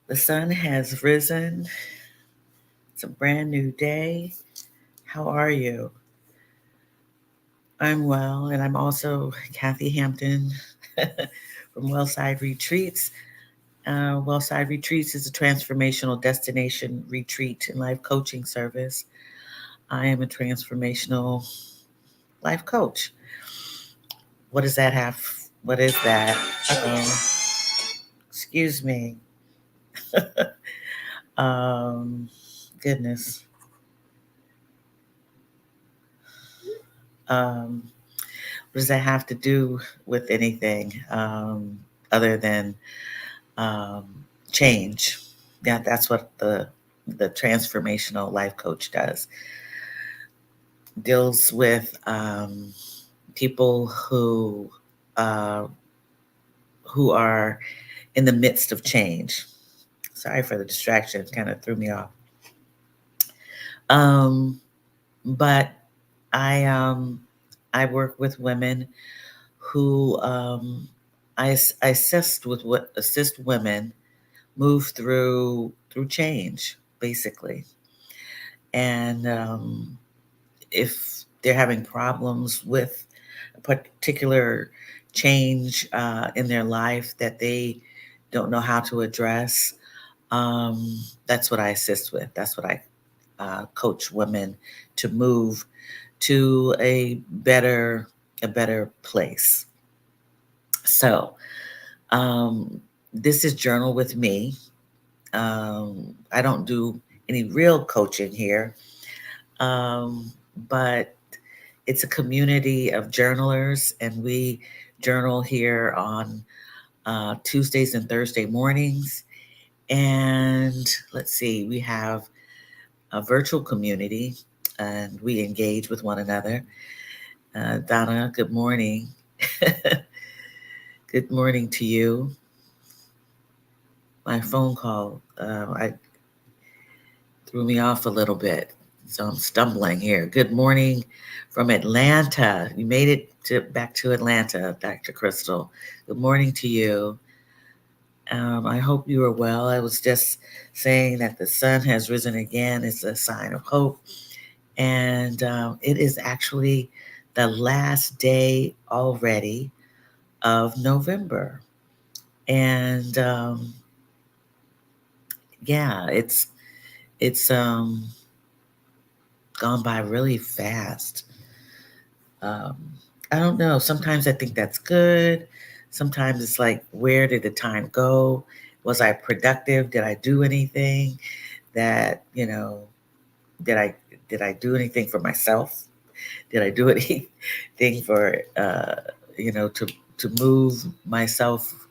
The sun has risen. It's a brand new day. How are you? I'm well, and I'm also Kathy Hampton from Wellside Retreats. Wellside Retreats is a transformational destination retreat and life coaching service. I am a transformational life coach. What does that have? What is that? Excuse me. Um, Goodness. Um, what does that have to do with anything other than um, change? Yeah, that's what the transformational life coach does. Deals with people uh, who are in the midst of change. Sorry for the distraction; kind of threw me off. Um, but I work with women who I assist women move through change, basically. And if they're having problems with a particular change in their life that they don't know how to address, that's what I assist with. That's what I coach women to move to a better place. So this is Journal with Me. I don't do any real coaching here, um, but it's a community of journalers, and we journal here on Tuesdays and Thursday mornings. And let's see, we have a virtual community, and we engage with one another. Donna, good morning. Good morning to you. My phone call, I threw me off a little bit. So I'm stumbling here. Good morning from Atlanta. You made it back to Atlanta, Dr. Crystal. Good morning to you. I hope you are well. I was just saying that the sun has risen again. It's a sign of hope. And it is actually the last day already of November. And yeah, it's gone by really fast. Um, I don't know. Sometimes I think that's good. Sometimes it's like, where did the time go? Was I productive? Did I do anything that, did I did I do anything for myself? Did I do anything for to move myself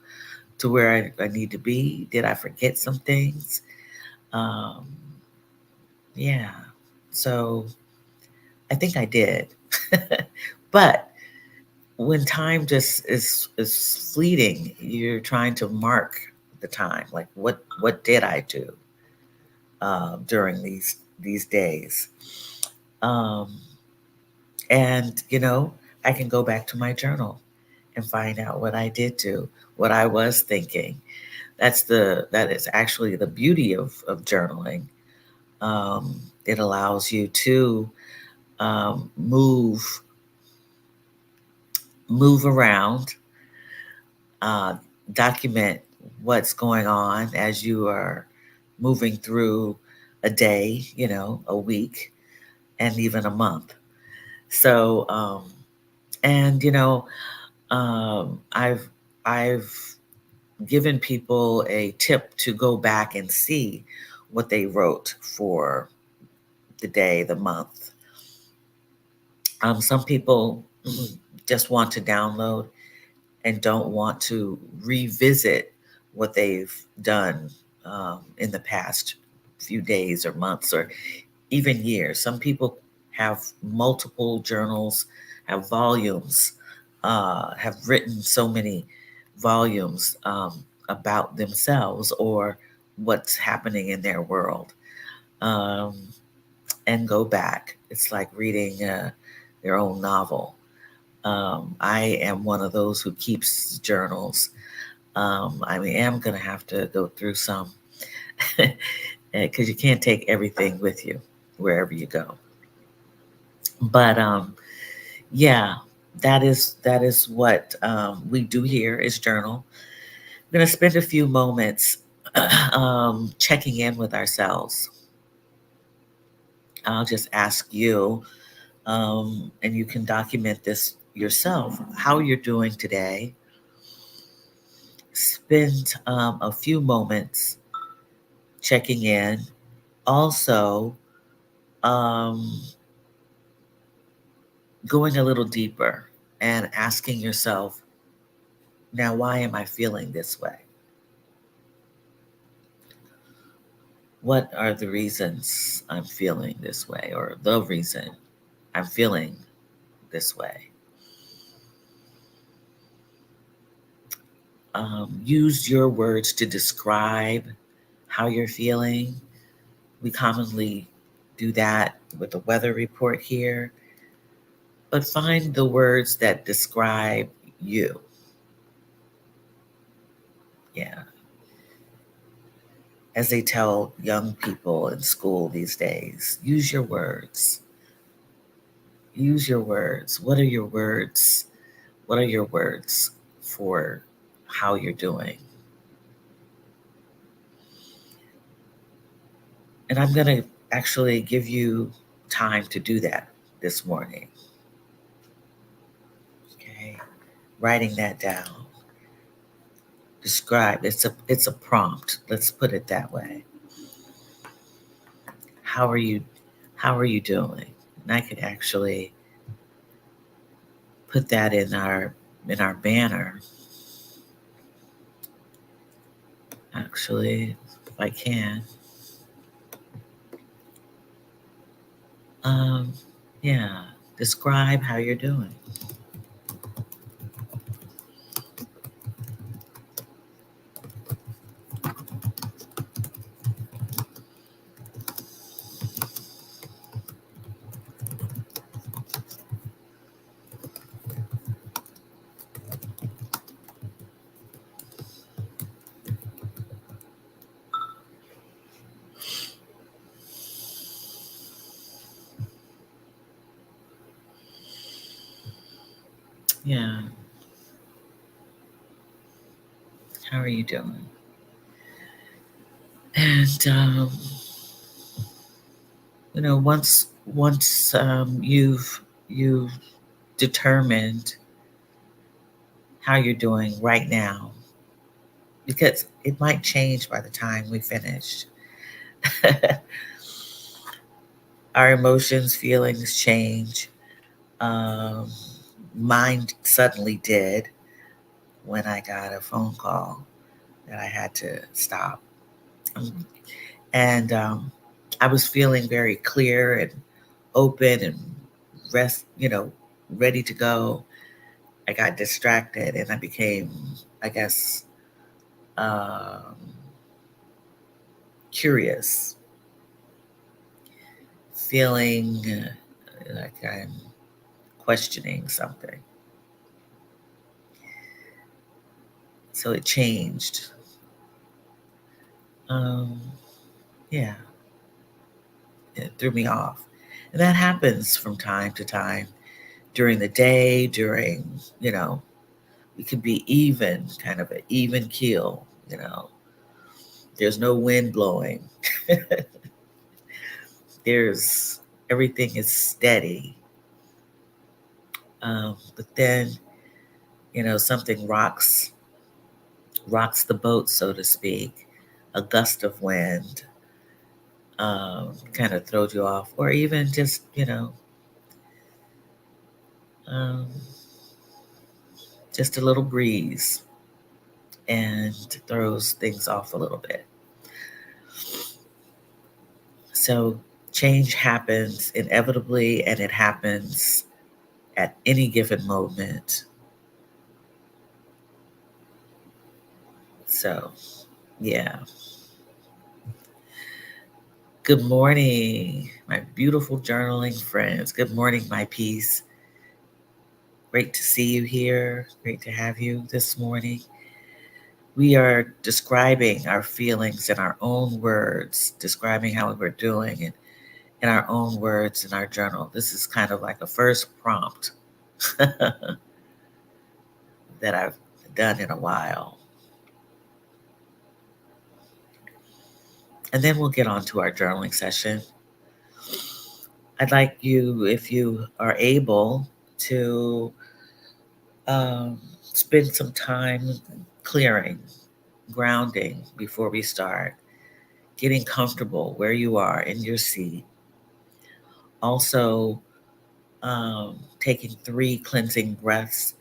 to where I need to be? Did I forget some things? Um, yeah. So I think I did. But when time just is fleeting, you're trying to mark the time. Like, what did I do during these days? Um, and I can go back to my journal and find out what I did do, what I was thinking. That is actually the beauty of journaling. It allows you to move around, uh, document what's going on as you are moving through a day, a week, and even a month. So, and I've given people a tip to go back and see what they wrote for the day, the month. Some people just want to download and don't want to revisit what they've done in the past few days or months or even years. Some people have multiple journals, have volumes, have written so many volumes about themselves or what's happening in their world, um, and go back. It's like reading their own novel. I am one of those who keeps journals. I am going to have to go through some. because you can't take everything with you wherever you go. But yeah, that is what we do here is journal. We're going to spend a few moments checking in with ourselves. I'll just ask you, and you can document this yourself, how you're doing today. Spend a few moments checking in. Also, um, going a little deeper and asking yourself, now, why am I feeling this way? What are the reasons I'm feeling this way, or the reason I'm feeling this way? Use your words to describe how you're feeling. We commonly do that with the weather report here, but find the words that describe you. Yeah. As they tell young people in school these days, use your words. Use your words. What are your words? What are your words for how you're doing? And I'm going to actually give you time to do that this morning. Okay. Writing that down. Describe. It's a prompt. Let's put it that way. How are you doing? And I could actually put that in our banner. Actually, if I can. Um, yeah. Describe how you're doing. Yeah. How are you doing? And once you've determined how you're doing right now, because it might change by the time we finish. Our emotions, feelings change. Um, Mine suddenly did when I got a phone call that I had to stop. And I was feeling very clear and open and ready to go. I got distracted and I became, I guess, um, curious, feeling like I'm questioning something. So it changed. Um, yeah, it threw me off. And that happens from time to time during the day, it could be even, kind of an even keel. There's no wind blowing. There's everything is steady. But then, something rocks the boat, so to speak. A gust of wind kind of throws you off, or even just, um, just a little breeze and throws things off a little bit. So change happens inevitably, and it happens at any given moment. So, yeah. Good morning, my beautiful journaling friends. Good morning, my peace. Great to see you here. Great to have you this morning. We are describing our feelings in our own words, describing how we're doing it in our own words in our journal. This is kind of like a first prompt that I've done in a while. And then we'll get on to our journaling session. I'd like you, if you are able, to spend some time clearing, grounding before we start, getting comfortable where you are in your seat. Also, taking 3 cleansing breaths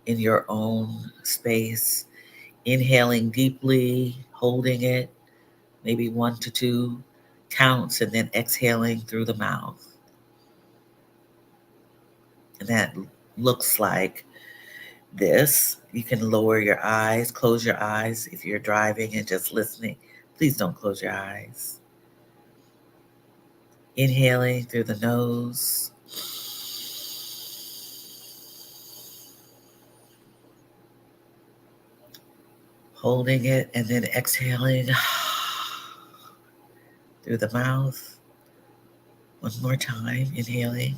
in your own space, inhaling deeply, holding it, maybe 1 to 2 counts, and then exhaling through the mouth. And that looks like this. You can lower your eyes, close your eyes if you're driving and just listening. Please don't close your eyes. Inhaling through the nose. Holding it and then exhaling through the mouth. One more time, inhaling.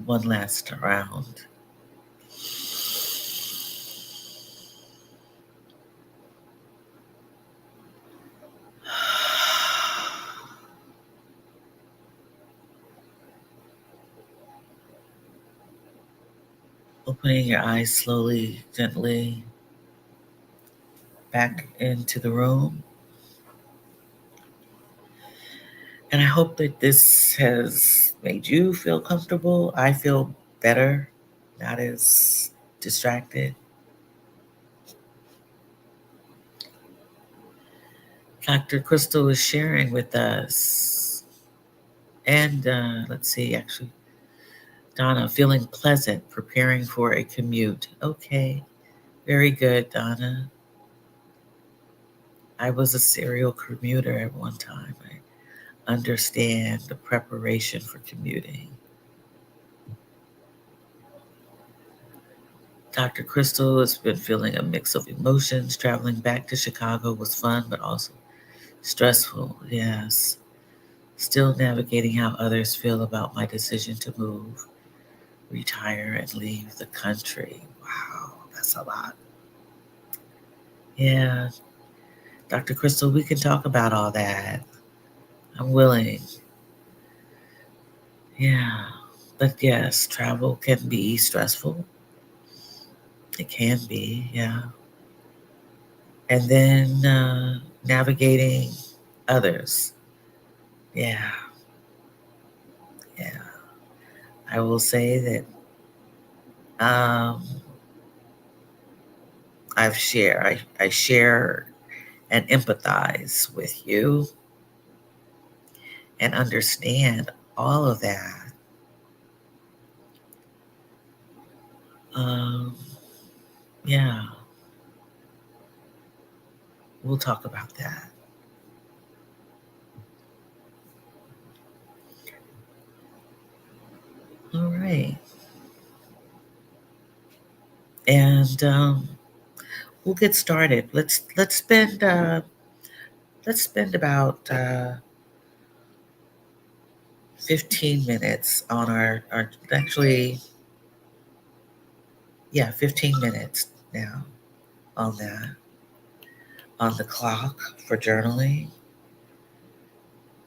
One last round. Opening your eyes slowly, gently back into the room. And I hope that this has made you feel comfortable. I feel better, not as distracted. Dr. Crystal is sharing with us. And let's see, actually, Donna, feeling pleasant, preparing for a commute. Okay, very good, Donna. I was a serial commuter at one time. I understand the preparation for commuting. Dr. Crystal has been feeling a mix of emotions. Traveling back to Chicago was fun, but also stressful. Yes. Still navigating how others feel about my decision to move, retire, and leave the country. Wow, that's a lot. Yeah. Dr. Crystal, we can talk about all that. I'm willing. Yeah. But yes, travel can be stressful. It can be, yeah. And then navigating others. Yeah, yeah. I will say that um, I share and empathize with you and understand all of that. Um, yeah, we'll talk about that. All right, and we'll get started. Let's spend about 15 minutes on our actually, yeah, 15 minutes now on that, on the clock for journaling.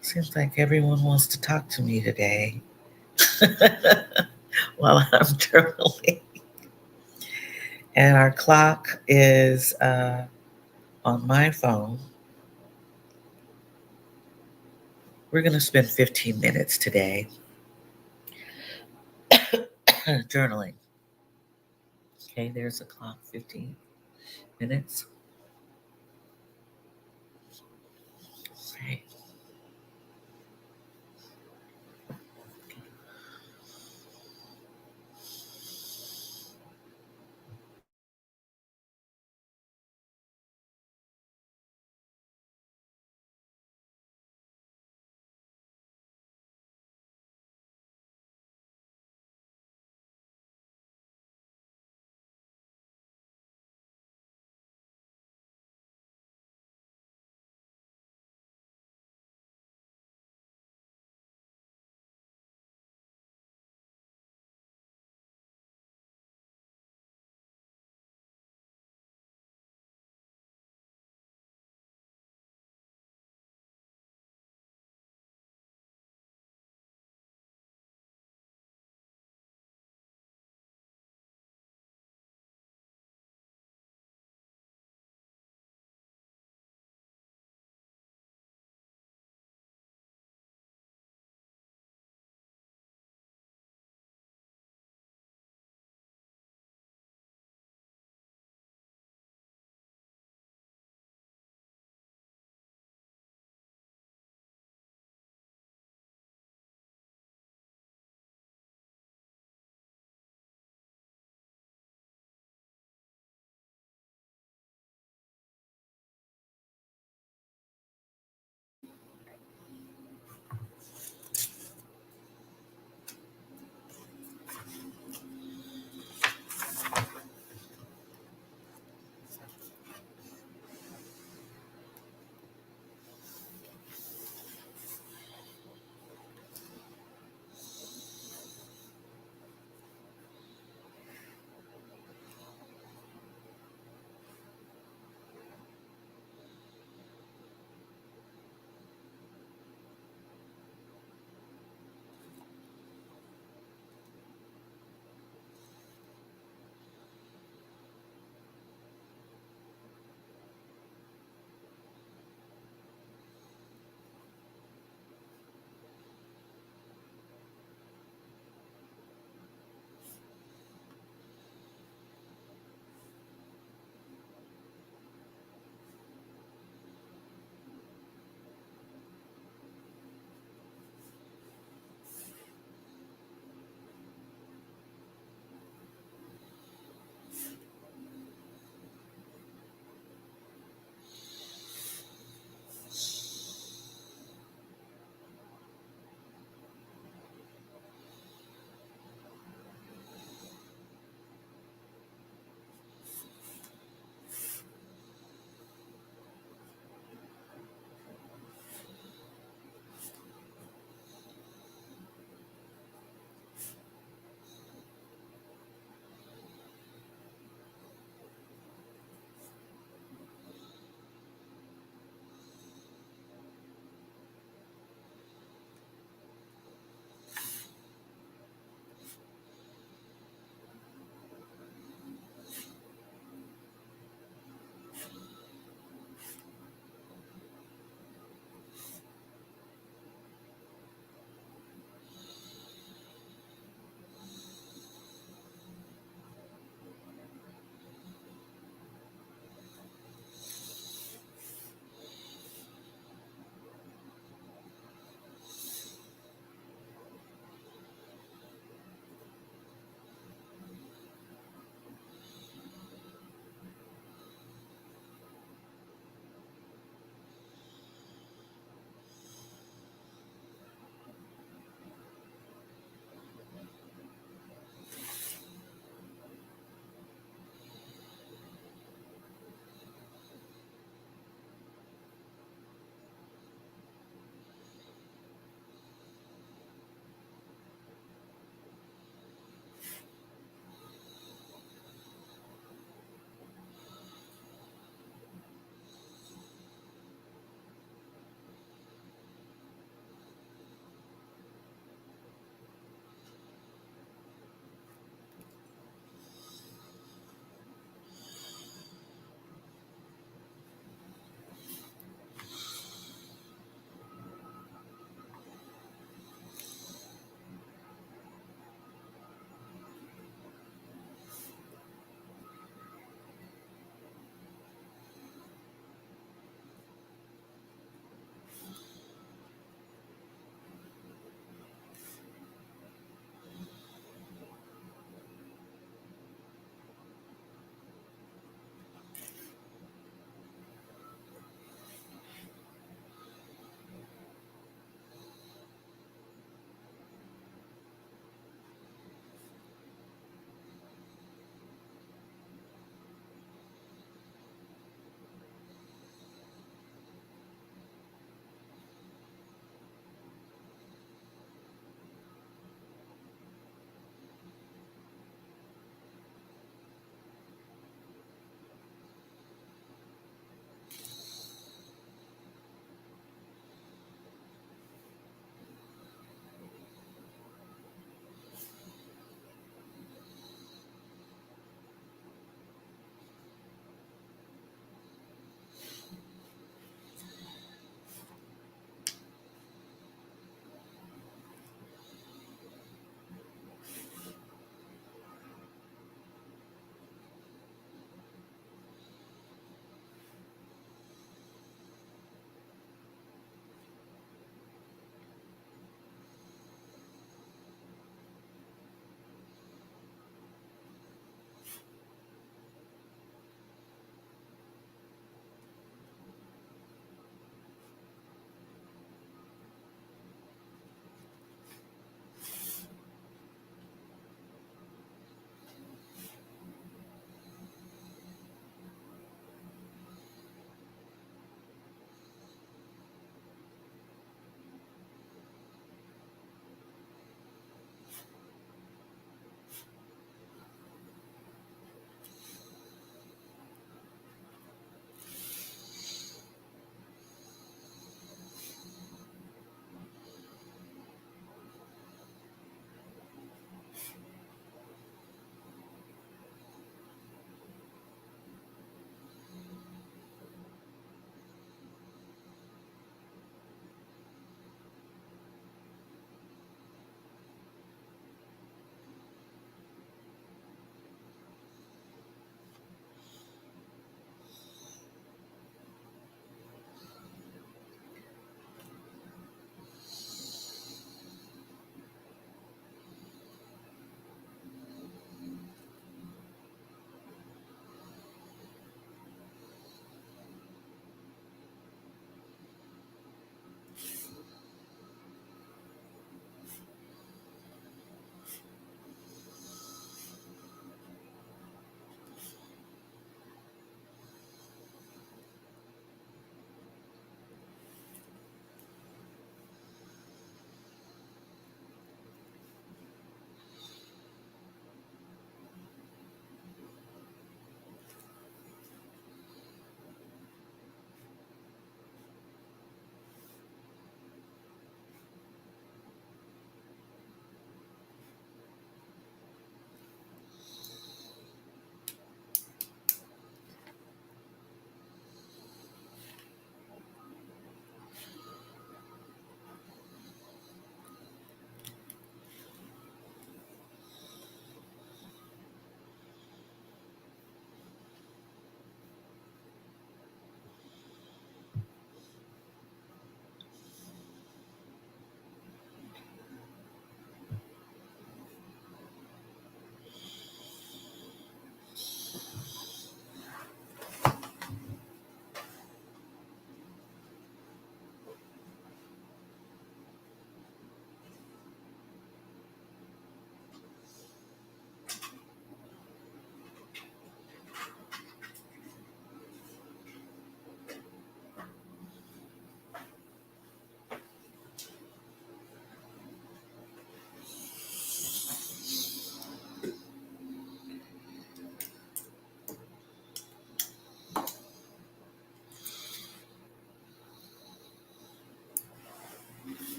Seems like everyone wants to talk to me today while I'm journaling. And our clock is on my phone. We're going to spend 15 minutes today journaling. Okay, there's a clock, 15 minutes. Right.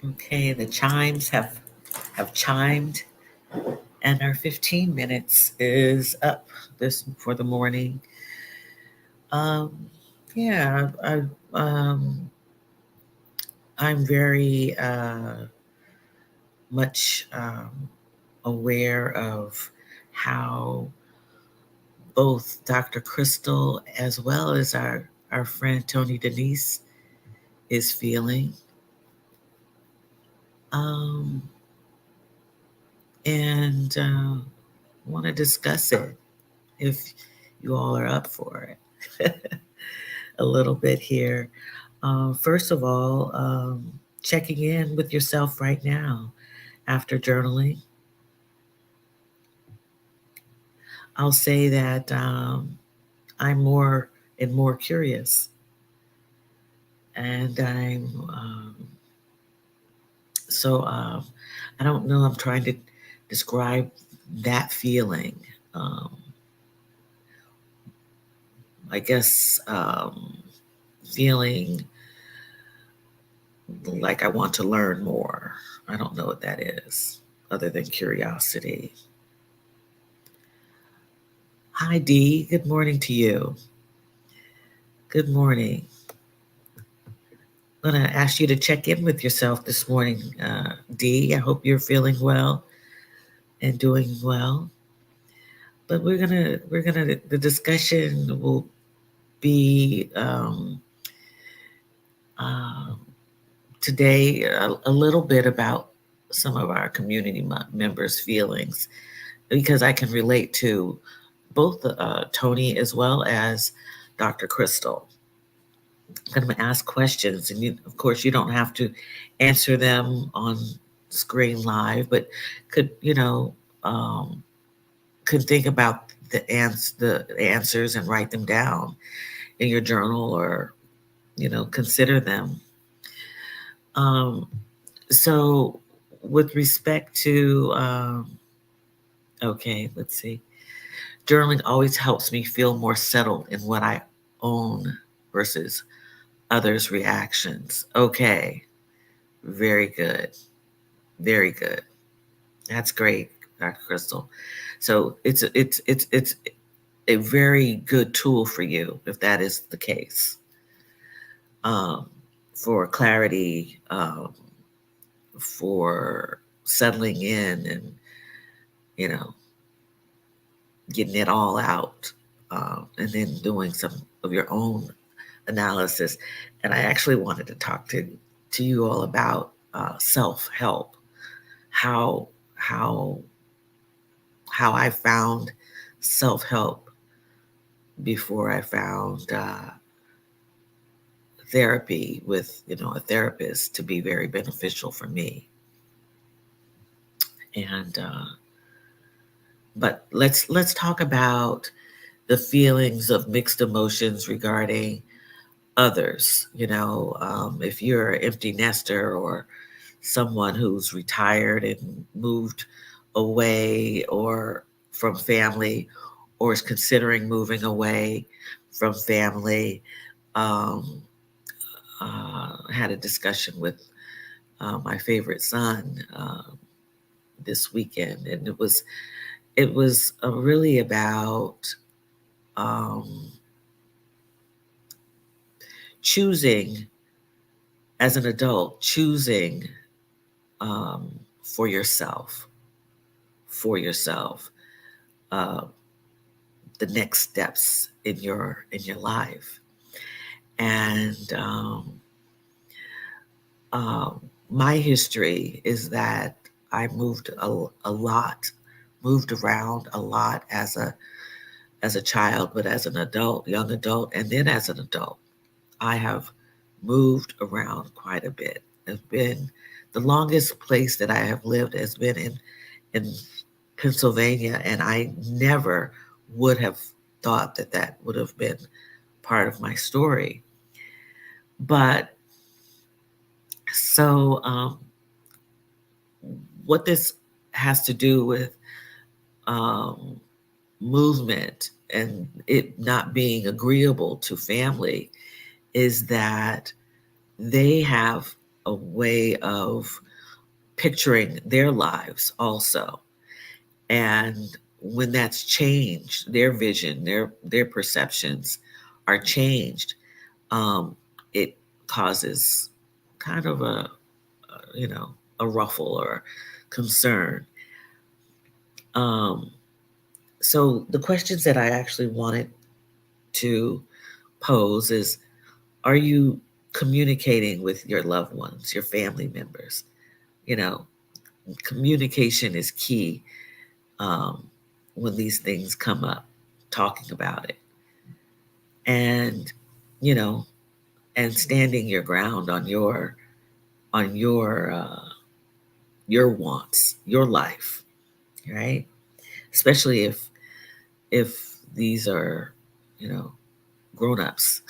Okay, the chimes have chimed, and our 15 minutes is up this for the morning. Um, yeah, I'm very much aware of how both Dr. Crystal as well as our friend Tony Denise is feeling. Um, and want to discuss it if you all are up for it a little bit here. First of all, checking in with yourself right now after journaling. I'll say that I'm more and more curious, and so I don't know. I'm trying to describe that feeling. Um, I guess feeling like I want to learn more. I don't know what that is, other than curiosity. Hi, Dee. Good morning to you. Good morning. I'm going to ask you to check in with yourself this morning, Dee. I hope you're feeling well and doing well. But the discussion will be uh, today a little bit about some of our community members' feelings because I can relate to both Tony as well as Dr. Crystal. I'm going to ask questions, and of course, you don't have to answer them on screen live, but could um, could think about the answers and write them down in your journal, or consider them. Um, so, with respect to okay, let's see. Journaling always helps me feel more settled in what I own versus others' reactions. Okay, very good. Very good. That's great, Dr. Crystal. So it's a very good tool for you if that is the case. Um, for clarity, for settling in, and you know getting it all out, and then doing some of your own analysis. And I actually wanted to talk to you all about self help, how how how I found self help before I found therapy with a therapist to be very beneficial for me. And but let's talk about the feelings of mixed emotions regarding others. If you're an empty nester or someone who's retired and moved away or from family, or is considering moving away from family. Um, had a discussion with my favorite son this weekend, and it was really about um, choosing as an adult, choosing for yourself, for yourself, uh, the next steps in your life, and my history is that I moved a lot, moved around a lot as a child, but as an adult, young adult, and then as an adult, I have moved around quite a bit. It's been the longest place that I have lived has been in Pennsylvania, and I never would have thought that that would have been part of my story. But so, what this has to do with um, movement and it not being agreeable to family is that they have a way of picturing their lives also. And when that's changed, their vision, their perceptions are changed, um, it causes kind of a ruffle or concern. Um, so the questions that I actually wanted to pose is: are you communicating with your loved ones, your family members? You know, communication is key, um, when these things come up, talking about it, and you know, and standing your ground on your wants, your life, right? Especially if these are, you know, grown-ups,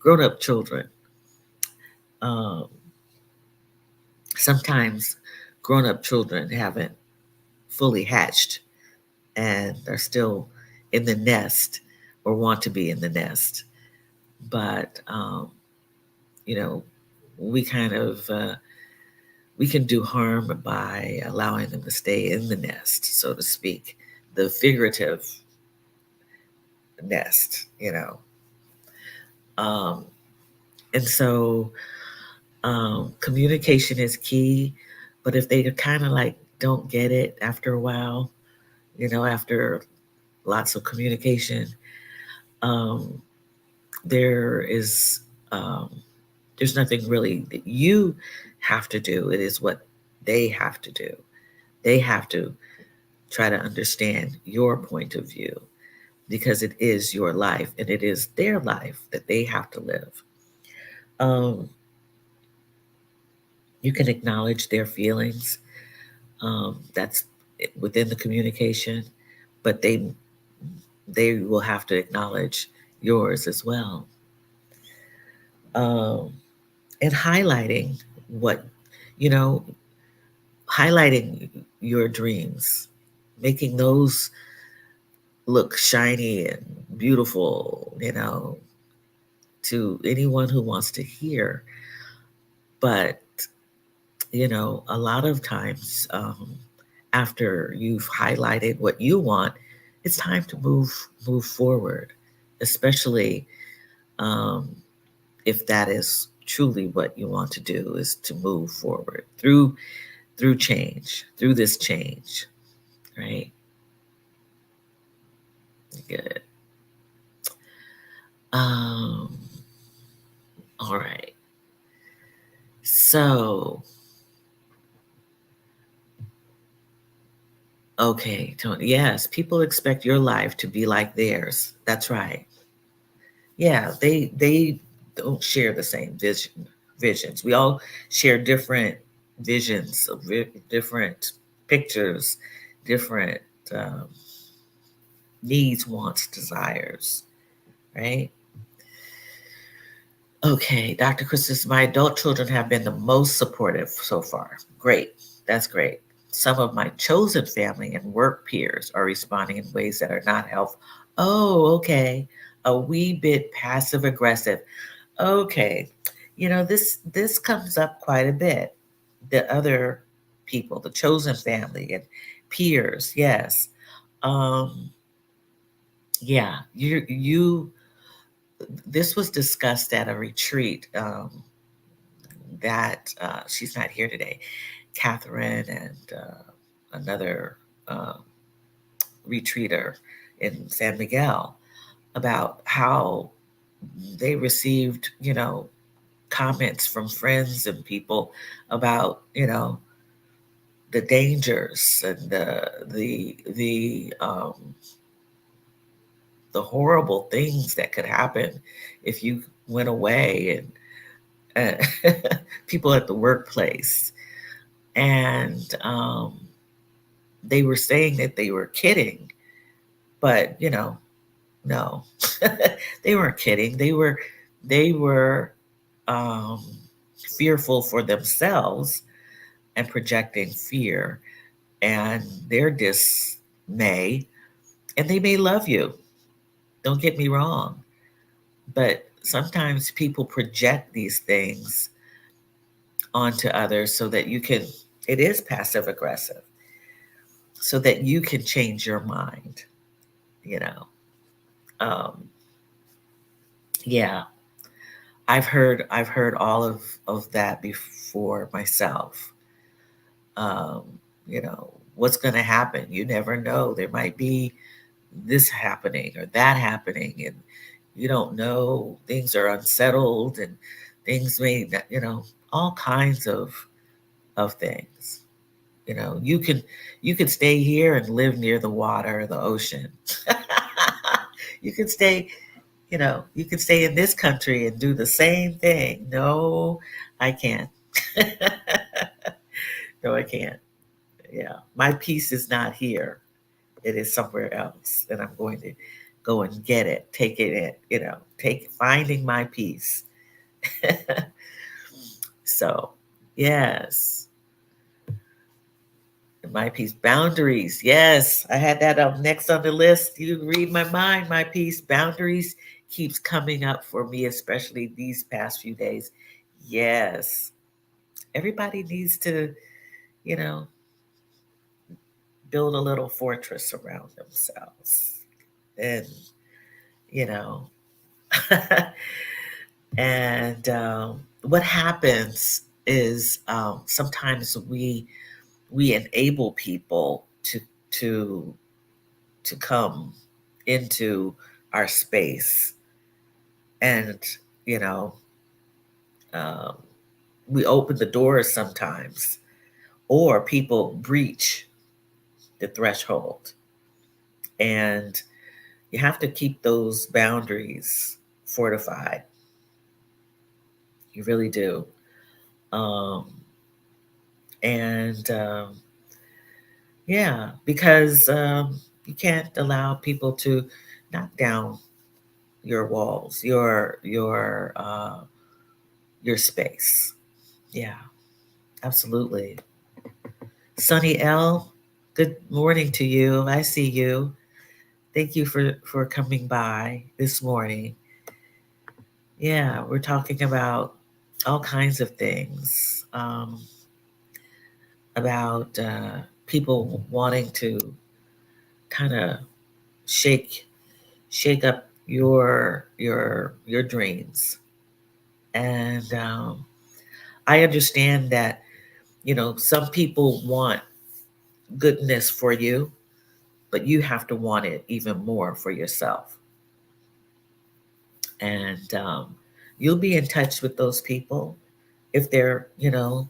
grown-up children. Um, Sometimes grown-up children haven't fully hatched and are still in the nest or want to be in the nest. But you know, we kind of we can do harm by allowing them to stay in the nest, so to speak, the figurative nest, you know. Um, and so communication is key, but if they kind of like don't get it after a while, you know, after lots of communication, um, there is there's nothing really that you have to do. It is what they have to do. They have to try to understand your point of view because it is your life and it is their life that they have to live. Um, you can acknowledge their feelings. That's within the communication, but they will have to acknowledge yours as well. Um, and highlighting what you know, highlighting your dreams, making those look shiny and beautiful, you know, to anyone who wants to hear. But, you know, a lot of times after you've highlighted what you want, it's time to move forward, especially um, if that is truly what you want to do is to move forward through change, through this change, right? Good. Um, all right. So, okay, Tony. Yes, people expect your life to be like theirs. That's right. Yeah, they don't share the same visions. We all share different visions of different pictures, different um, needs, wants, desires, right? Okay, Dr. Chris says, my adult children have been the most supportive so far. Great. That's great. Some of my chosen family and work peers are responding in ways that are not helpful. Oh, okay. A wee bit passive aggressive. Okay. You know, this comes up quite a bit. The other people, the chosen family and peers, yes. Um, yeah, you this was discussed at a retreat. That she's not here today. Catherine and another uh, retreater in San Miguel about how they received, you know, comments from friends and people about, you know, the dangers and the horrible things that could happen if you went away and people at the workplace and they were saying that they were kidding, but you know, no, they weren't kidding. They were um, fearful for themselves and projecting fear and their dismay. And they may love you. Don't get me wrong, but sometimes people project these things onto others so that you can, it is passive aggressive, so that you can change your mind, you know. Um, yeah, I've heard all of that before myself. You know, what's going to happen? You never know. There might be this happening or that happening, and you don't know. Things are unsettled, and things may, you know, all kinds of things. You know, you can stay here and live near the water or the ocean. You can stay, you know, you can stay in this country and do the same thing. No, I can't. No, I can't. Yeah, my peace is not here. It is somewhere else, and I'm going to go and get it, take it, you know, take finding my peace. So, yes, my peace boundaries. Yes, I had that up next on the list. You read my mind. My peace boundaries keeps coming up for me, especially these past few days. Yes, everybody needs to, you know, build a little fortress around themselves, and you know. And what happens is sometimes we enable people to to come into our space, and you know, um, we open the doors sometimes, or people breach the threshold, and you have to keep those boundaries fortified. You really do. Um, and Yeah, because you can't allow people to knock down your walls, your space. Yeah, absolutely. Sunny L, good morning to you. I see you. Thank you for coming by this morning. Yeah, we're talking about all kinds of things, about people wanting to kind of shake shake up your dreams. And I understand that, you know, some people want goodness for you, but you have to want it even more for yourself. And you'll be in touch with those people if they're, you know,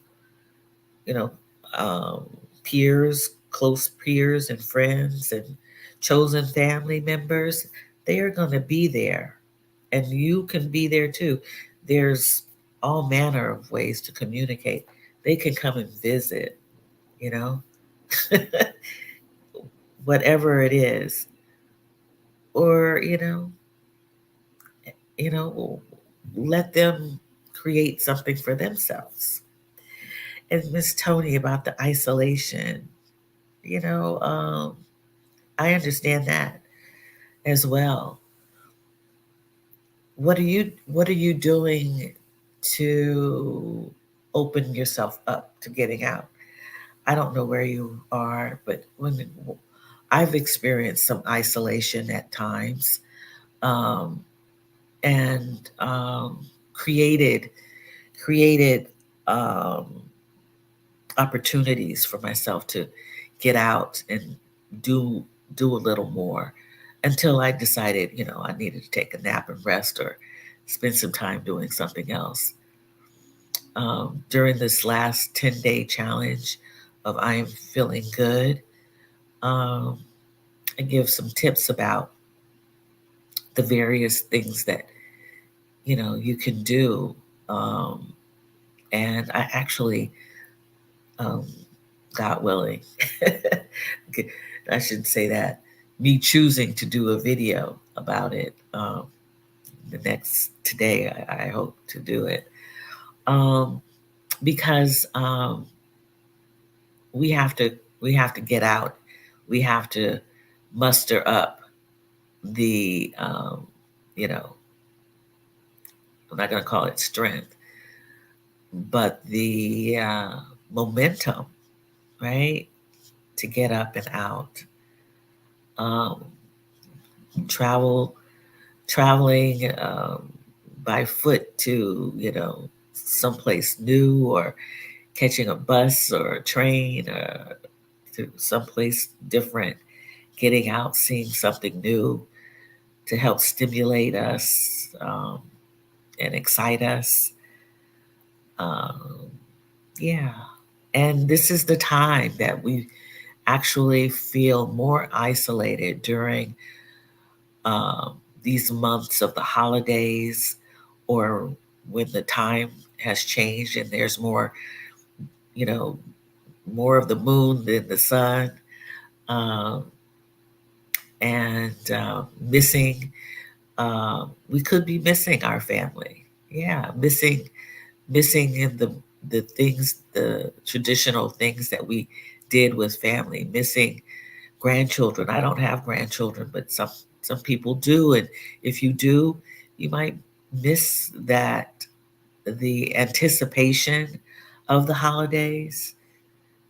um, peers, close peers and friends and chosen family members. They are going to be there, and you can be there too. There's all manner of ways to communicate. They can come and visit, you know, whatever it is, or you know, let them create something for themselves. And Miss Tony about the isolation, you know, I understand that as well. What are you doing to open yourself up to getting out? I don't know where you are, but when I've experienced some isolation at times, um, and created um, opportunities for myself to get out and do do a little more, until I decided, you know, I needed to take a nap and rest or spend some time doing something else. During this last 10-day challenge of I am feeling good, um, I give some tips about the various things that, you know, you can do. Um, and I actually, um, God willing, I shouldn't say that, me choosing to do a video about it. The next today, I hope to do it, um, because we have to get out. We have to muster up the you know, I'm not going to call it strength, but the momentum, right, to get up and out, um, travel, traveling by foot to someplace new, or catching a bus or a train to someplace different, getting out, seeing something new to help stimulate us and excite us. Um, yeah. And this is the time that we actually feel more isolated during these months of the holidays, or when the time has changed and there's more, you know, more of the moon than the sun, um, and missing. We could be missing our family. Yeah, missing in the things, the traditional things that we did with family. Missing grandchildren. I don't have grandchildren, but some people do, and if you do, you might miss that, the anticipation of the holidays,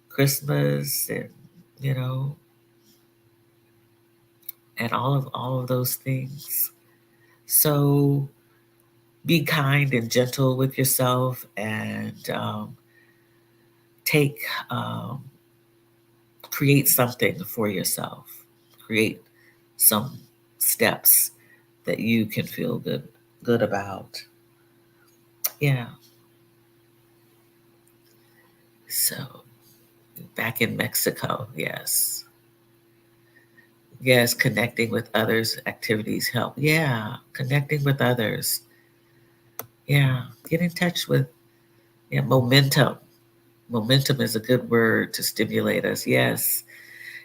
Christmas, and you know, and all of those things. So be kind and gentle with yourself, and take create something for yourself. Create some steps that you can feel good about. Yeah. So back in Mexico, yes. Yes, connecting with others, activities help. Yeah, connecting with others. Yeah, get in touch with, yeah, momentum. Momentum is a good word to stimulate us. Yes.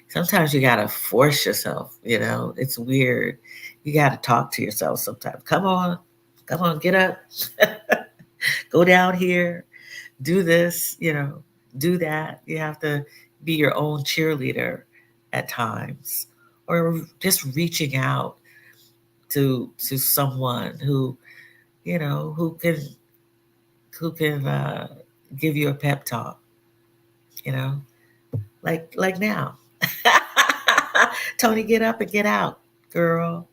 Sometimes you got to force yourself, it's weird. You got to talk to yourself sometimes. Come on, get up, go down here, do this, do that. You have to be your own cheerleader at times, or just reaching out to someone who can give you a pep talk, you know, like now. Tony, get up and get out, girl.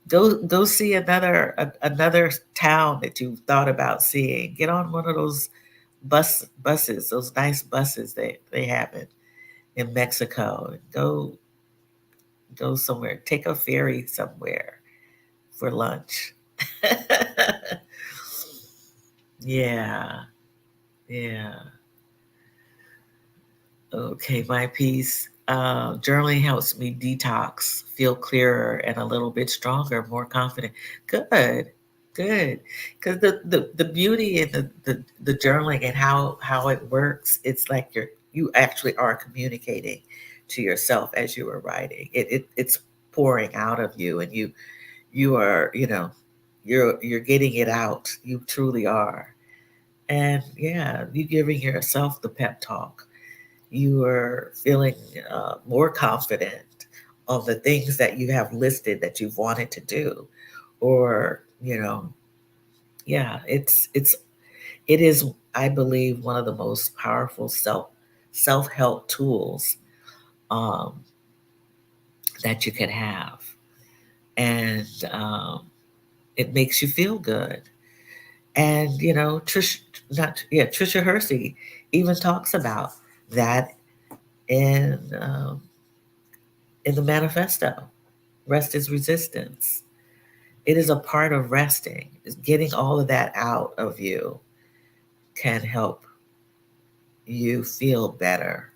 Go see another town that you thought about seeing. Get on one of those buses, those nice buses they have in Mexico. Go somewhere. Take a ferry somewhere for lunch. Yeah, yeah. Okay, my piece. Journaling helps me detox, feel clearer and a little bit stronger, more confident. Good, good. Because the beauty in the journaling and how it works, it's like you actually are communicating to yourself as you are writing. It's pouring out of you, and you are, you're getting it out. You truly are. And yeah, you giving yourself the pep talk. You are feeling more confident on the things that you have listed that you've wanted to do, or yeah, it is, I believe, one of the most powerful self-help tools um, that you can have. And it makes you feel good. And Trisha Hersey even talks about that in the manifesto. Rest is resistance. It is a part of resting. Is getting all of that out of you can help you feel better.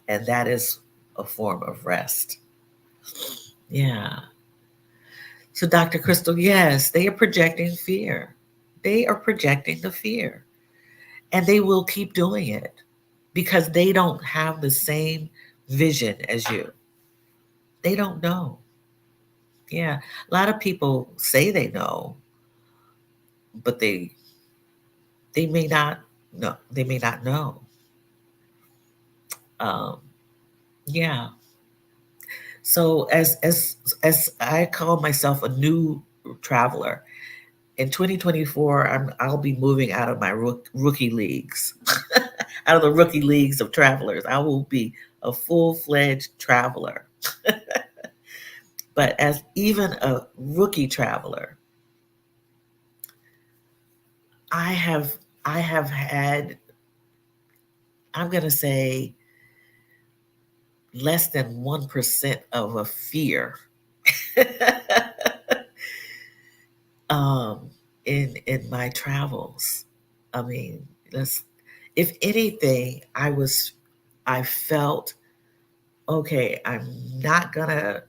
And that is a form of rest. Yeah. So, Dr. Crystal, yes, they are projecting fear. They are projecting the fear. And they will keep doing it because they don't have the same vision as you. They don't know. Yeah. A lot of people say they know, but they may not know. They may not know. Um, yeah. So as I call myself a new traveler. In 2024, I'll be moving out of my rookie leagues, out of the rookie leagues of travelers. I will be a full-fledged traveler. But as even a rookie traveler, I have I have had, I'm going to say, less than 1% of a fear um, in my travels. I mean, let's, if anything, I felt okay. I'm not gonna.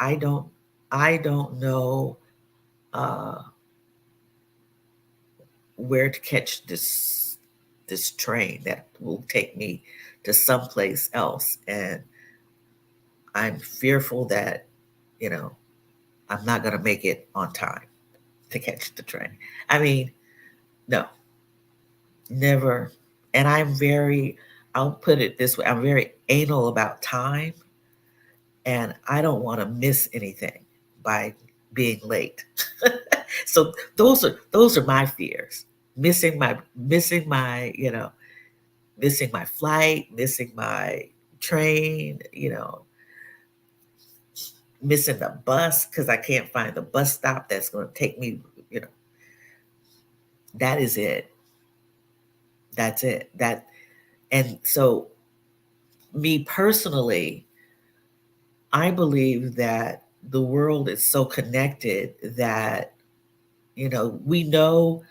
I don't. I don't know uh, where to catch this train that will take me to someplace else, and I'm fearful that you know I'm not gonna make it on time to catch the train. I mean, no, never. And I'll put it this way, I'm very anal about time, and I don't want to miss anything by being late. So those are my fears. Missing my flight, missing my train, missing the bus because I can't find the bus stop that's going to take me, you know, that is it. That's it. And so me personally, I believe that the world is so connected that, we know,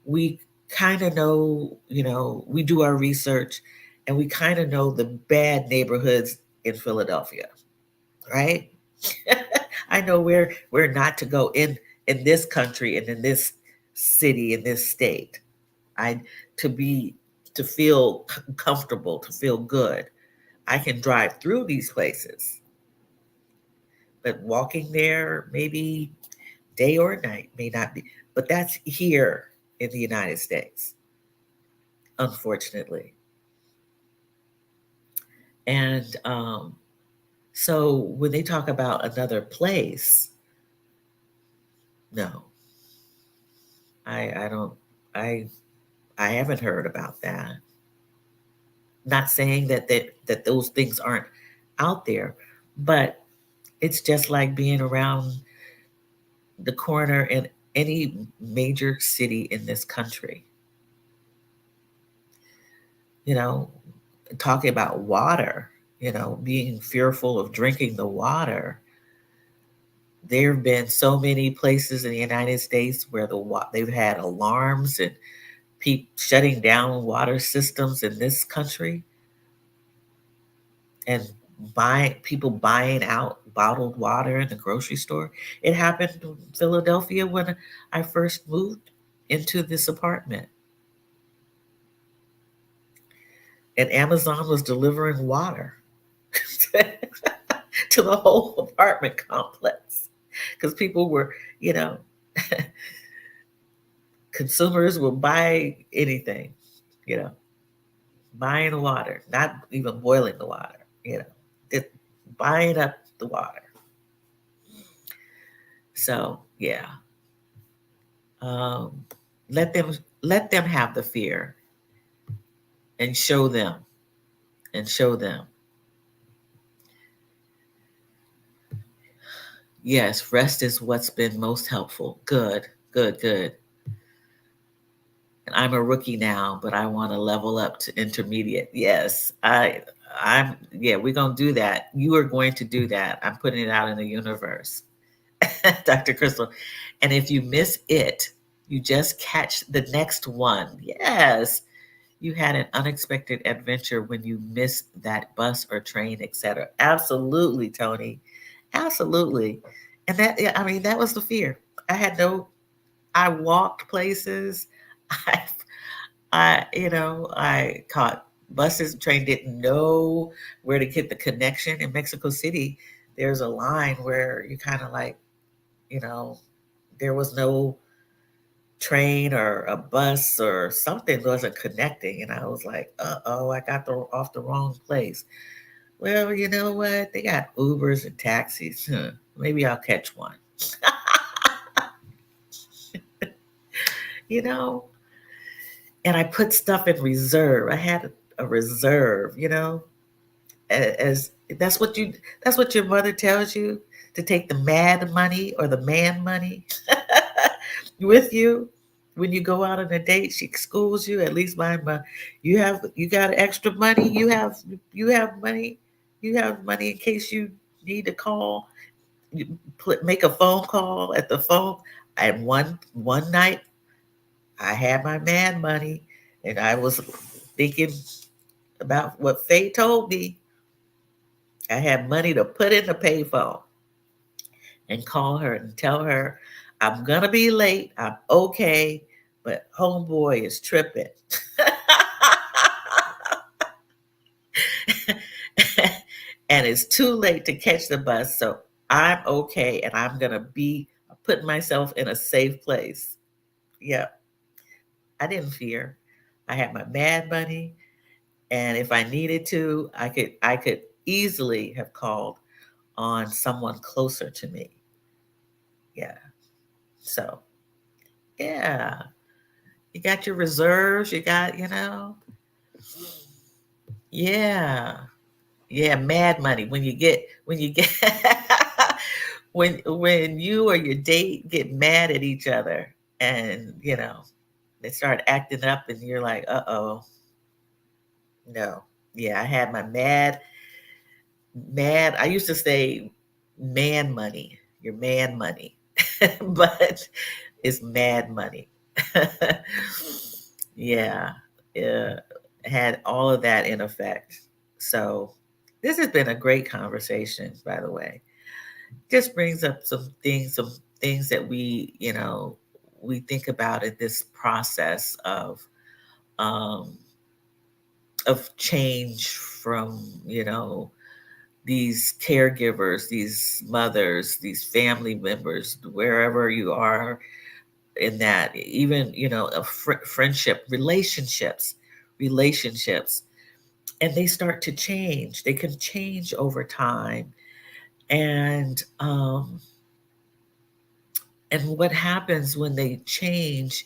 we kind of know, we do our research and we kind of know the bad neighborhoods in Philadelphia, right? I know where not to go in this country and in this city, in this state. I to be to feel comfortable, to feel good. I can drive through these places, but walking there maybe day or night may not be. But that's here in the United States, unfortunately. And so when they talk about another place, no, I don't, I I haven't heard about that. Not saying that those things aren't out there, but it's just like being around the corner in any major city in this country. You know, talking about water, being fearful of drinking the water. There have been so many places in the United States where they've had alarms and shutting down water systems in this country, and buying out bottled water in the grocery store. It happened in Philadelphia when I first moved into this apartment, and Amazon was delivering water to the whole apartment complex because people were, consumers will buy anything, you know, buying the water, not even boiling the water, just buying up the water. So yeah, um, let them let them have the fear and show them and show them. Yes, rest is what's been most helpful. Good, good, good. And I'm a rookie now, but I want to level up to intermediate. Yes, yeah, we're gonna do that. You are going to do that. I'm putting it out in the universe. Dr. Crystal. And if you miss it, you just catch the next one. Yes. You had an unexpected adventure when you missed that bus or train, etc. Absolutely, Tony. Absolutely. And yeah, I mean, that was the fear. I walked places. I, I caught buses, train, didn't know where to get the connection. In Mexico City, there's a line where you kind of like, you know, there was no train or a bus or something wasn't connecting. And I was like, uh-oh, I got off the wrong place. Well, you know what? They got Ubers and taxis. Maybe I'll catch one. you know, and I put stuff in reserve. I had a reserve, as that's what your mother tells you, to take the mad money or the man money with you when you go out on a date. She schools you. At least mine, you got extra money. You have money. You have money in case you need to call. You make a phone call at the phone. And one night I had my man money, and I was thinking about what Faye told me. I had money to put in the payphone and call her and tell her I'm gonna be late. I'm okay, but homeboy is tripping. And it's too late to catch the bus, so I'm okay and I'm gonna be putting myself in a safe place. Yeah, I didn't fear. I had my mad money, and if I needed to, I could easily have called on someone closer to me. Yeah. So, yeah, you got your reserves, you got, yeah. Yeah, mad money when you get when you or your date get mad at each other, and they start acting up and you're like, "Uh-oh. No." Yeah, I had my mad. I used to say man money, your man money. But it's mad money. Yeah, yeah, had all of that in effect. So this has been a great conversation, by the way. Just brings up some things that we think about in this process um, of change from these caregivers, these mothers, these family members, wherever you are in that, even a friendship, relationships, and they start to change. They can change over time, and what happens when they change,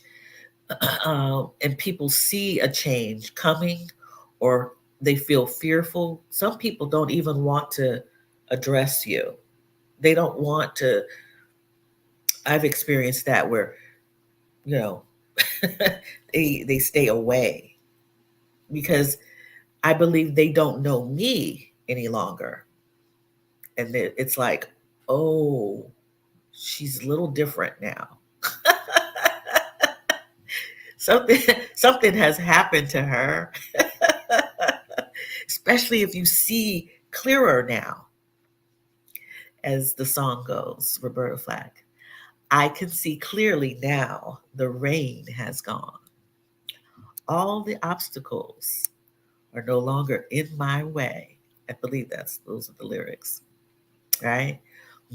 and people see a change coming, or they feel fearful. Some people don't even want to address you. They don't want to. I've experienced that where you know they stay away because I believe they don't know me any longer. And it's like, oh, she's a little different now. something something has happened to her. Especially if you see clearer now, as the song goes, Roberta Flack. I can see clearly now, the rain has gone. All the obstacles are no longer in my way. I believe those are the lyrics, right?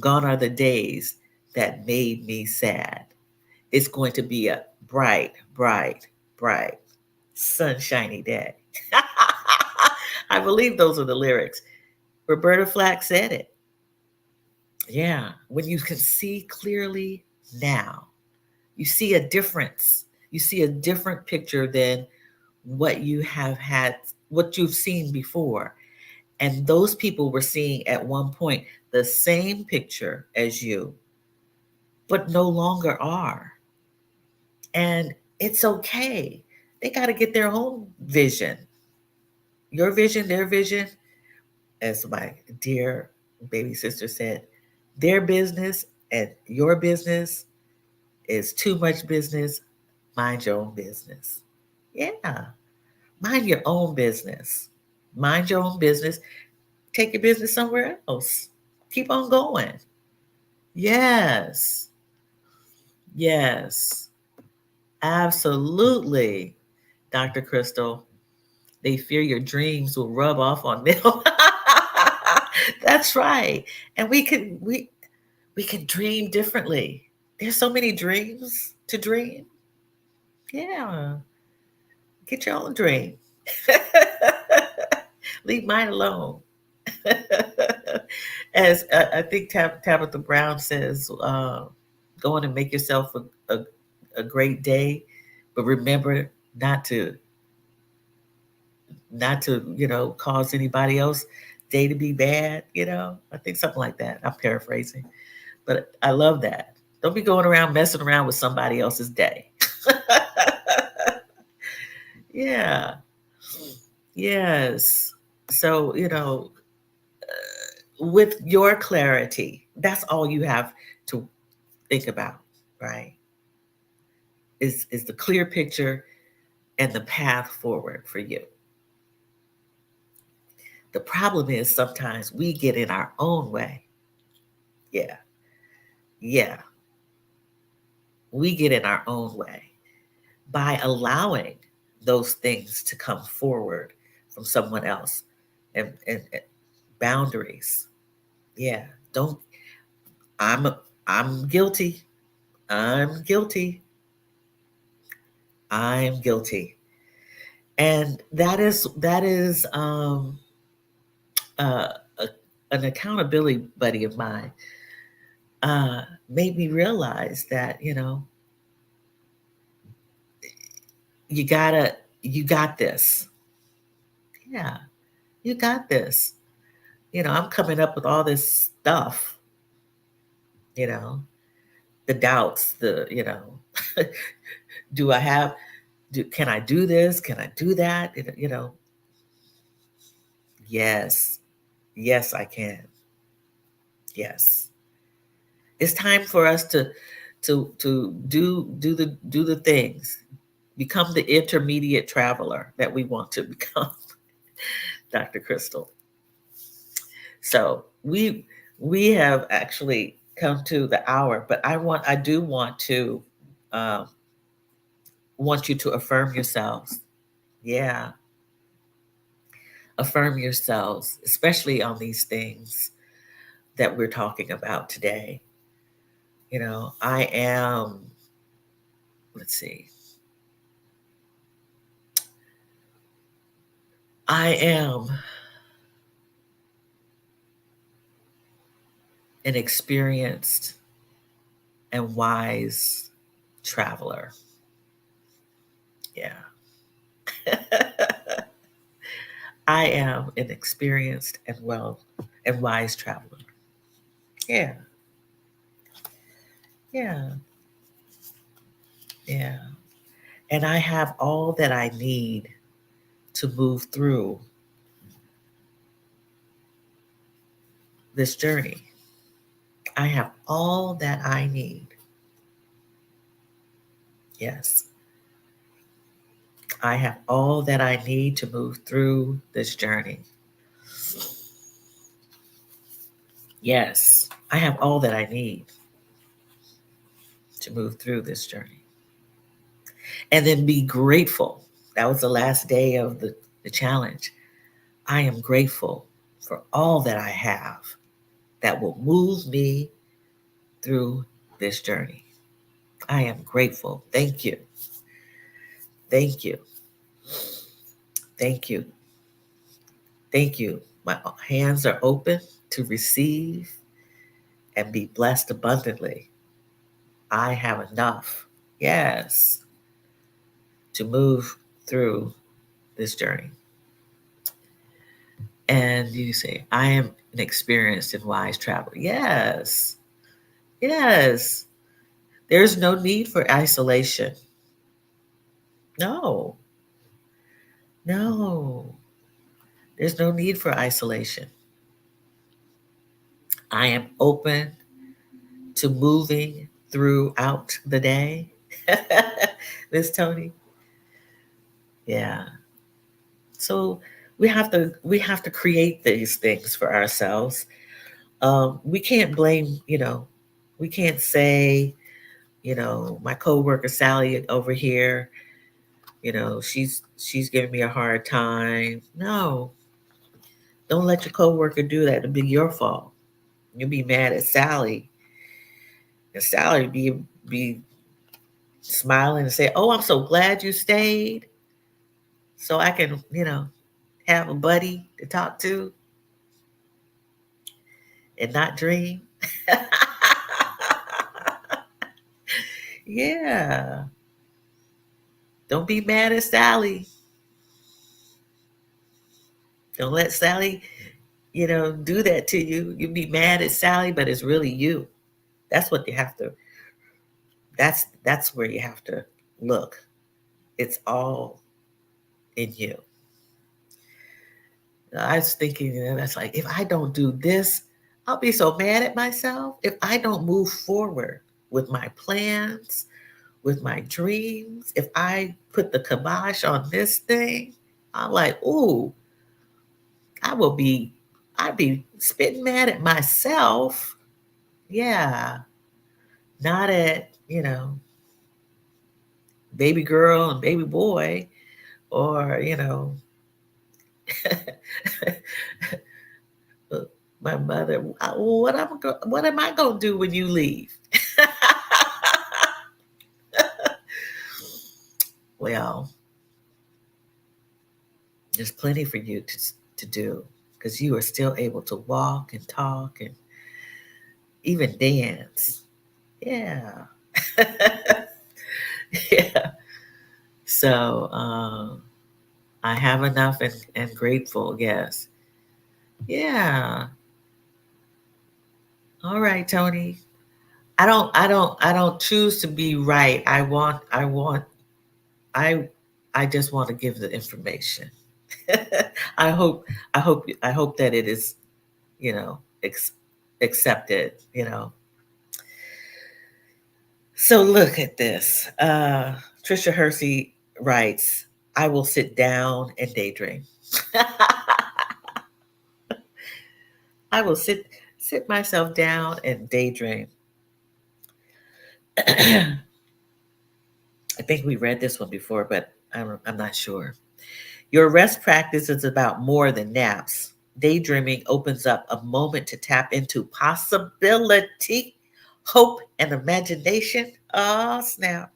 Gone are the days that made me sad. It's going to be a bright, bright, bright, sunshiny day. I believe those are the lyrics. Roberta Flack said it. Yeah, when you can see clearly now, you see a difference. You see a different picture than what you've seen before. And those people were seeing at one point the same picture as you, but no longer are. And it's okay. They got to get their own vision. Your vision, their vision, as my dear baby sister said, their business and your business is too much business. Mind your own business. Yeah. Mind your own business. Mind your own business. Take your business somewhere else. Keep on going. Yes. Yes. Absolutely. Dr. Crystal, they fear your dreams will rub off on them. That's right. And we can dream differently. There's so many dreams to dream. Yeah. Get your own dream. Leave mine alone. As I think Tabitha Brown says, go on and make yourself a great day. but remember not to cause anybody else day to be bad. I think something like that. I'm paraphrasing, but I love that. Don't be going around messing around with somebody else's day. Yeah. Yes. So, with your clarity, that's all you have to think about, right? Is the clear picture and the path forward for you. The problem is sometimes we get in our own way. Yeah. Yeah. We get in our own way by allowing those things to come forward from someone else, and boundaries. Yeah. Don't I'm I'm guilty. I'm guilty. I'm guilty. And that is a, an accountability buddy of mine, made me realize that you got this. Yeah, you got this. I'm coming up with all this stuff, you know, the doubts, do I have, can I do this? Can I do that? Yes, yes, I can. Yes. It's time for us to do the things, become the intermediate traveler that we want to become, Dr. Crystal. So we have actually come to the hour, but I do um, want you to affirm yourselves. Yeah, affirm yourselves, especially on these things that we're talking about today. I am. Let's see. I am an experienced and wise traveler. Yeah. I am an experienced and wise traveler. Yeah. Yeah. Yeah. And I have all that I need to move through this journey. I have all that I need. Yes. I have all that I need to move through this journey. Yes. I have all that I need to move through this journey. And then be grateful. That was the last day of the challenge. I am grateful for all that I have that will move me through this journey. I am grateful. Thank you. Thank you. Thank you. Thank you. My hands are open to receive and be blessed abundantly. I have enough, yes, to move through this journey. And you say, I am an experienced and wise traveler. Yes, yes. There's no need for isolation. No, no. There's no need for isolation. I am open to moving throughout the day. Miss Tony. Yeah. So we have to create these things for ourselves. We can't blame, we can't say, my coworker Sally over here, she's giving me a hard time. No, don't let your coworker do that. It'll be your fault. You'll be mad at Sally, and Sally be smiling and say, "Oh, I'm so glad you stayed, so I can, have a buddy to talk to and not dream." Yeah, Don't be mad at Sally. Don't let Sally, do that to you. You be mad at Sally, but it's really you. That's what you have to. That's where you have to look. It's all in you. I was thinking, that's like, if I don't do this, I'll be so mad at myself. If I don't move forward with my plans, with my dreams, if I put the kibosh on this thing, I'm like, ooh, I will be, I'd be spitting mad at myself. Yeah, not at, baby girl and baby boy, or, my mother. What am I gonna do when you leave? Well, there's plenty for you to do because you are still able to walk and talk and even dance. Yeah. Yeah. So I have enough and grateful. Yes. Yeah. All right, Tony. I don't choose to be right. I I just want to give the information. I hope I hope that it is, you know, ex- accepted. So look at this. Trisha Hersey writes, I will sit down and daydream. I will sit myself down and daydream. I think we read this one before, but I'm not sure. Your rest practice is about more than naps. Daydreaming opens up a moment to tap into possibility, hope, and imagination. Oh, snap.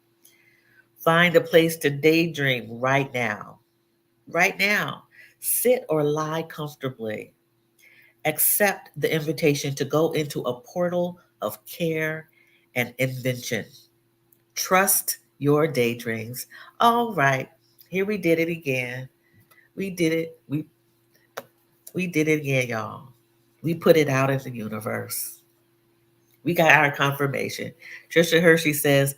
Find a place to daydream right now. Right now. Sit or lie comfortably. Accept the invitation to go into a portal of care and invention. Trust your daydreams. All right. Here we did it again. We did it. We did it again, y'all. We put it out in the universe. We got our confirmation. Trisha Hershey says,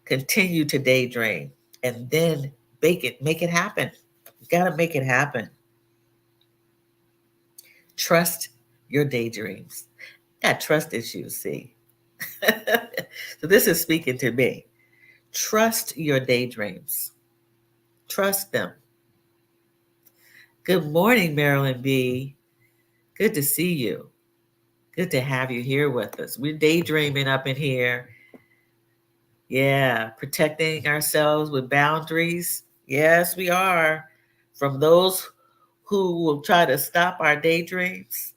continue to daydream and then make it happen. You gotta make it happen. Trust your daydreams. Got trust issues, see. So this is speaking to me. Trust your daydreams. Trust them. Good morning, Marilyn B. Good to see you. Good to have you here with us. We're daydreaming up in here. Yeah, protecting ourselves with boundaries. Yes, we are. From those who will try to stop our daydreams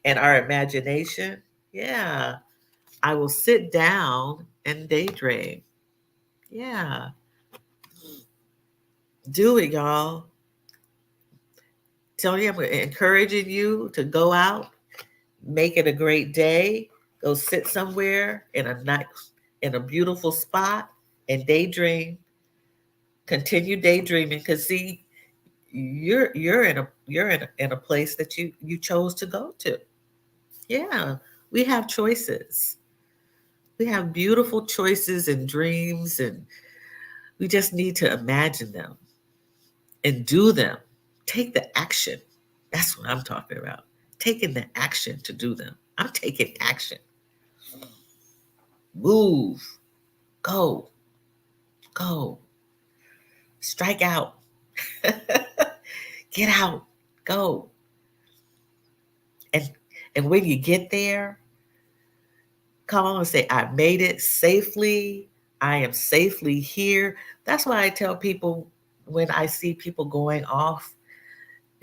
and our imagination. Yeah, I will sit down and daydream. Yeah, do it, y'all. Tony, I'm encouraging you to go out, make it a great day, go sit somewhere in a beautiful spot and daydream. Continue daydreaming because see, you're in a place that you chose to go to. Yeah, we have choices. We have beautiful choices and dreams, and we just need to imagine them and do them. Take the action. That's what I'm talking about. Taking the action to do them. I'm taking action. Move. Go. Go. Strike out. Get out. Go. And and when you get there, come on and say, I made it safely. I am safely here. That's why I tell people when I see people going off,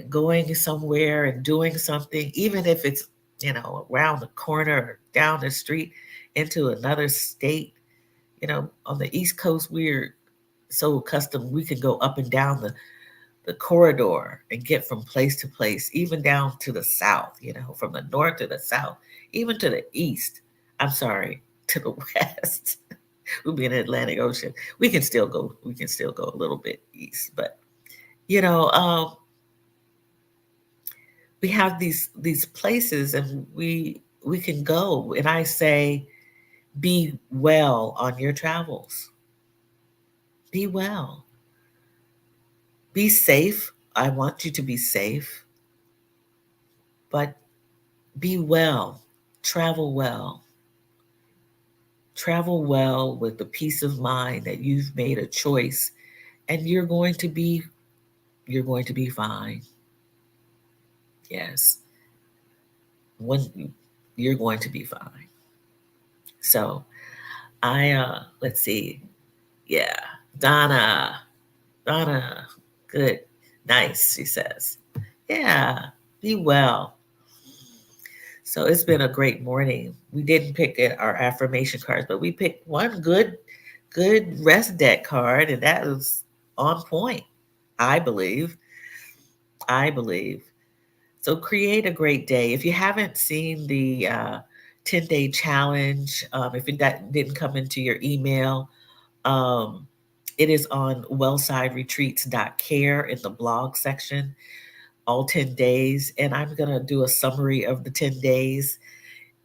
going somewhere and doing something, even if it's, around the corner or down the street into another state, on the East Coast, we're so accustomed we can go up and down the corridor and get from place to place, even down to the south, from the north to the south, even to the east. I'm sorry, to the west. We'll be in the Atlantic Ocean. We can still go. We can still go a little bit east, but you know, we have these places, and we can go. And I say, be well on your travels. Be well. Be safe. I want you to be safe, but be well. Travel well. Travel well with the peace of mind that you've made a choice, and you're going to be fine. Yes. When you're going to be fine. So let's see. Yeah. Donna. Donna. Good. Nice, she says. Yeah. Be well. So it's been a great morning. We didn't pick our affirmation cards, but we picked one good rest deck card, and that was on point. I believe. I believe. So create a great day. If you haven't seen the 10-day challenge, if that didn't come into your email, um, it is on wellsideretreats.care in the blog section, all 10 days. And I'm going to do a summary of the 10 days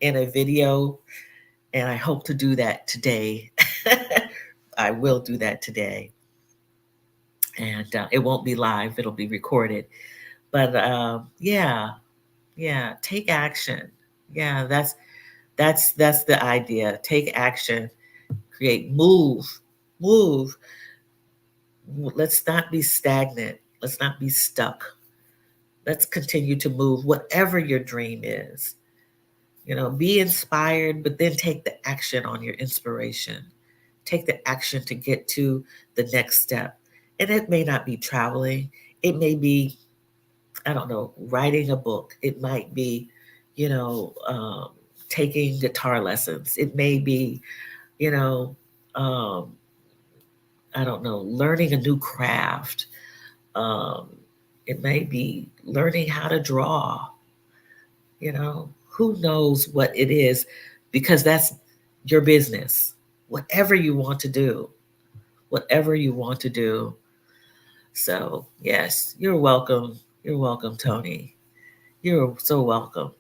in a video, and I hope to do that today. I will do that today. And it won't be live, it'll be recorded. But yeah, take action. Yeah, that's the idea. Take action, create, move. Let's not be stagnant. Let's not be stuck. Let's continue to move, whatever your dream is. Be inspired, but then take the action on your inspiration. Take the action to get to the next step. And it may not be traveling. It may be, I don't know, writing a book. It might be, you know, um, taking guitar lessons. It may be, you know, um, I don't know, learning a new craft. Um, it may be learning how to draw. Who knows what it is, because that's your business. Whatever you want to do, whatever you want to do. So, yes, you're welcome. You're welcome, Tony. You're so welcome.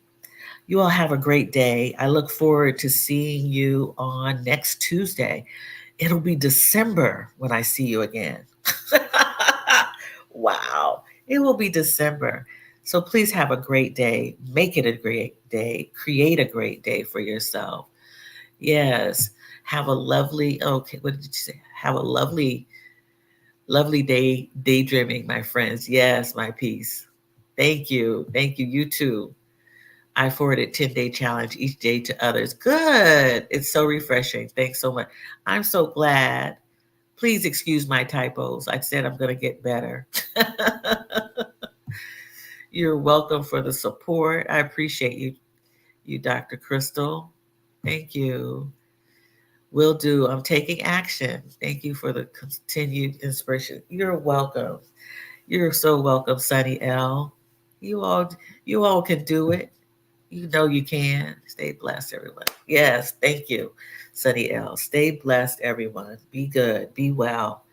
You all have a great day. I look forward to seeing you on next Tuesday. It'll be December when I see you again. Wow. It will be December. So please have a great day. Make it a great day. Create a great day for yourself. Yes. Have a lovely, okay, what did you say? Have a lovely day daydreaming, my friends. Yes, my peace. Thank you. Thank you. You too. I forwarded 10-day challenge each day to others. Good. It's so refreshing. Thanks so much. I'm so glad. Please excuse my typos. I said I'm going to get better. You're welcome for the support. I appreciate you, Dr. Crystal. Thank you. Will do. I'm taking action. Thank you for the continued inspiration. You're welcome. You're so welcome, Sunny L. You all, you all can do it. You know you can. Stay blessed, everyone. Yes, thank you, Sunny L. Stay blessed, everyone. Be good. Be well.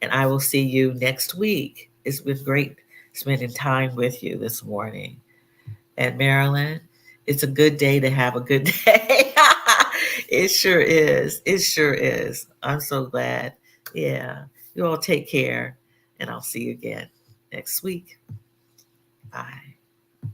And I will see you next week. It's been great spending time with you this morning. And Marilyn, it's a good day to have a good day. It sure is. It sure is. I'm so glad. Yeah. You all take care. And I'll see you again next week. Bye.